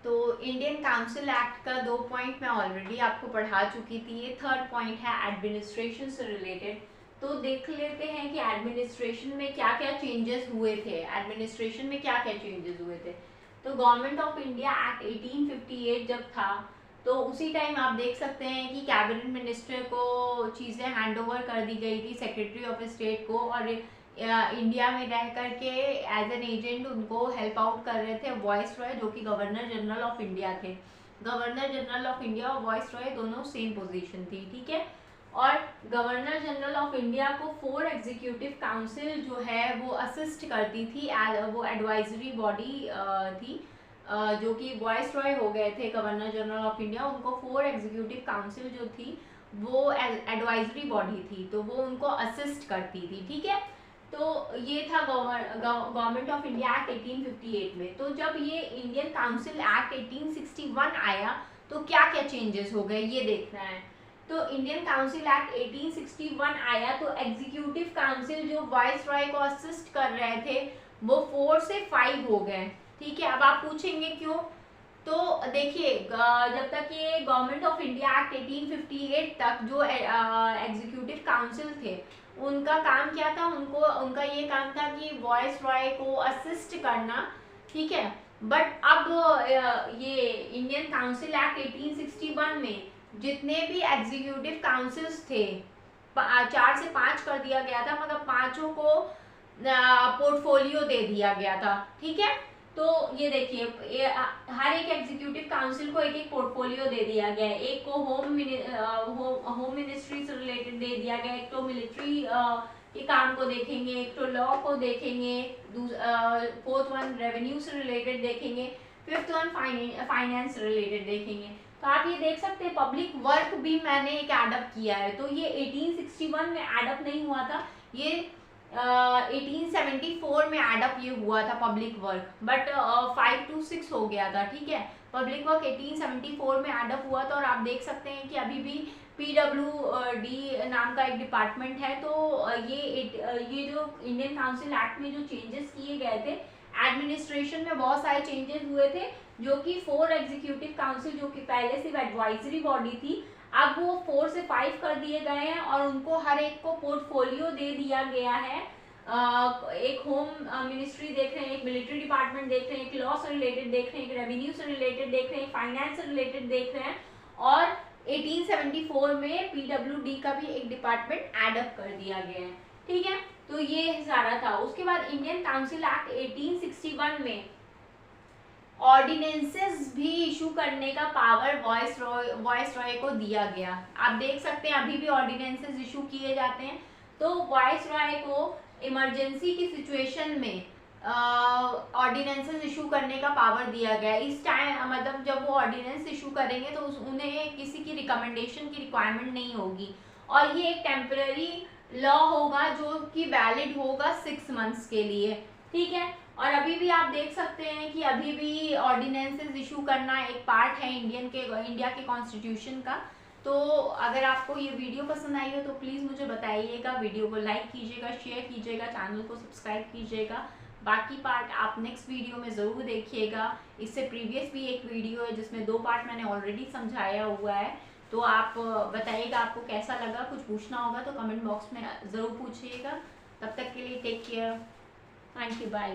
तो Indian council act का 2 point मैं ऑलरेडी आपको पढ़ा चुकी थी। ये थर्ड पॉइंट है एडमिनिस्ट्रेशन से रिलेटेड। तो देख लेते हैं कि एडमिनिस्ट्रेशन में क्या क्या चेंजेस हुए थे। एडमिनिस्ट्रेशन में क्या क्या चेंजेस हुए थे। तो गवर्नमेंट ऑफ इंडिया एक्ट 1858 जब था, तो उसी टाइम आप देख सकते हैं कि कैबिनेट मिनिस्टर को चीज़ें हैंड ओवर कर दी गई थी सेक्रेटरी ऑफ स्टेट को, और इंडिया में रह करके एज एन एजेंट उनको हेल्प आउट कर रहे थे वॉइस रॉय, जो कि गवर्नर जनरल ऑफ इंडिया थे। गवर्नर जनरल ऑफ इंडिया और वॉइस रॉय दोनों सेम पोजीशन थी, ठीक है। और गवर्नर जनरल ऑफ इंडिया को 4 एग्जीक्यूटिव काउंसिल जो है वो असिस्ट करती थी, वो एडवाइजरी बॉडी थी, जो कि वॉइस रॉय हो गए थे गवर्नर जनरल ऑफ इंडिया। उनको 4 एग्जीक्यूटिव काउंसिल जो थी वो एडवाइजरी बॉडी थी, तो वो उनको असिस्ट करती थी, ठीक है। तो ये था गवर्नमेंट ऑफ इंडिया एक्ट 1858 में। तो जब ये इंडियन काउंसिल एक्ट 1861 आया तो क्या क्या चेंजेस हो गए ये देखना है। तो इंडियन काउंसिल एक्ट 1861 आया तो एग्जीक्यूटिव काउंसिल जो वॉइस रॉय को असिस्ट कर रहे थे वो 4 से 5 हो गए, ठीक है। अब आप पूछेंगे क्यों। तो देखिए, जब तक ये गवर्नमेंट ऑफ इंडिया एक्ट 1858 तक जो एग्जीक्यूटिव काउंसिल थे उनका काम क्या था, उनका ये काम था कि वॉइस रॉय को असिस्ट करना, ठीक है। बट अब ये इंडियन काउंसिल एक्ट 1861 में जितने भी एग्जीक्यूटिव काउंसिल्स थे 4 से 5 कर दिया गया था, मतलब पांचों को पोर्टफोलियो दे दिया गया था, ठीक है। तो ये देखिए, हर एक एग्जीक्यूटिव काउंसिल को एक एक पोर्टफोलियो दे दिया गया है। एक को होम मिनिस्ट्री से रिलेटेड दे दिया गया, एक तो मिलिट्री के काम को देखेंगे, एक तो लॉ को देखेंगे, फोर्थ वन रेवेन्यू से रिलेटेड देखेंगे, फिफ्थ वन फाइनेंस से रिलेटेड देखेंगे। तो आप ये देख सकते हैं पब्लिक वर्क भी मैंने एक एडअप किया है। तो ये 1861 में एडअप नहीं हुआ था, ये 1874 में एडअप ये हुआ था पब्लिक वर्क, बट 5 to 6 हो गया था, ठीक है। पब्लिक वर्क 1874 में एडअप हुआ था। और आप देख सकते हैं कि अभी भी PWD नाम का एक डिपार्टमेंट है। तो ये जो इंडियन काउंसिल एक्ट में जो चेंजेस किए गए थे, एडमिनिस्ट्रेशन में बहुत सारे चेंजेस हुए थे, जो कि 4 एग्जीक्यूटिव काउंसिल जो कि पहले सिर्फ एडवाइजरी बॉडी थी, अब वो 4 से 5 कर दिए गए हैं और उनको हर एक को पोर्टफोलियो दे दिया गया है। एक होम मिनिस्ट्री देख रहे हैं, एक मिलिट्री डिपार्टमेंट देख रहे हैं, एक लॉ से रिलेटेड देख रहे हैं, एक रेवेन्यू से रिलेटेड देख रहे हैं, फाइनेंस से रिलेटेड देख रहे हैं, और 1874 में PWD का भी एक डिपार्टमेंट एडअप कर दिया गया है, ठीक है। तो ये सारा था। उसके बाद इंडियन काउंसिल एक्ट 1861 में ऑर्डिनेंसेस भी इशू करने का पावर वॉइस रॉय को दिया गया। आप देख सकते हैं अभी भी ऑर्डिनेंसेस इशू किए जाते हैं। तो वॉइस रॉय को इमरजेंसी की सिचुएशन में ऑर्डिनेंसेस इशू करने का पावर दिया गया। इस टाइम मतलब जब वो ऑर्डिनेंस इशू करेंगे तो उन्हें किसी की रिकमेंडेशन की रिक्वायरमेंट नहीं होगी, और ये एक टेम्पररी लॉ होगा जो कि वैलिड होगा 6 मंथ्स के लिए, ठीक है। और अभी भी आप देख सकते हैं कि अभी भी ऑर्डिनेंसेस इशू करना एक पार्ट है इंडिया के कॉन्स्टिट्यूशन का। तो अगर आपको ये वीडियो पसंद आई हो तो प्लीज़ मुझे बताइएगा, वीडियो को लाइक कीजिएगा, शेयर कीजिएगा, चैनल को सब्सक्राइब कीजिएगा। बाकी पार्ट आप नेक्स्ट वीडियो में ज़रूर देखिएगा। इससे प्रीवियस भी एक वीडियो है जिसमें 2 पार्ट मैंने ऑलरेडी समझाया हुआ है। तो आप बताइएगा आपको कैसा लगा। कुछ पूछना होगा तो कमेंट बॉक्स में ज़रूर पूछिएगा। तब तक के लिए take care, thank you, bye.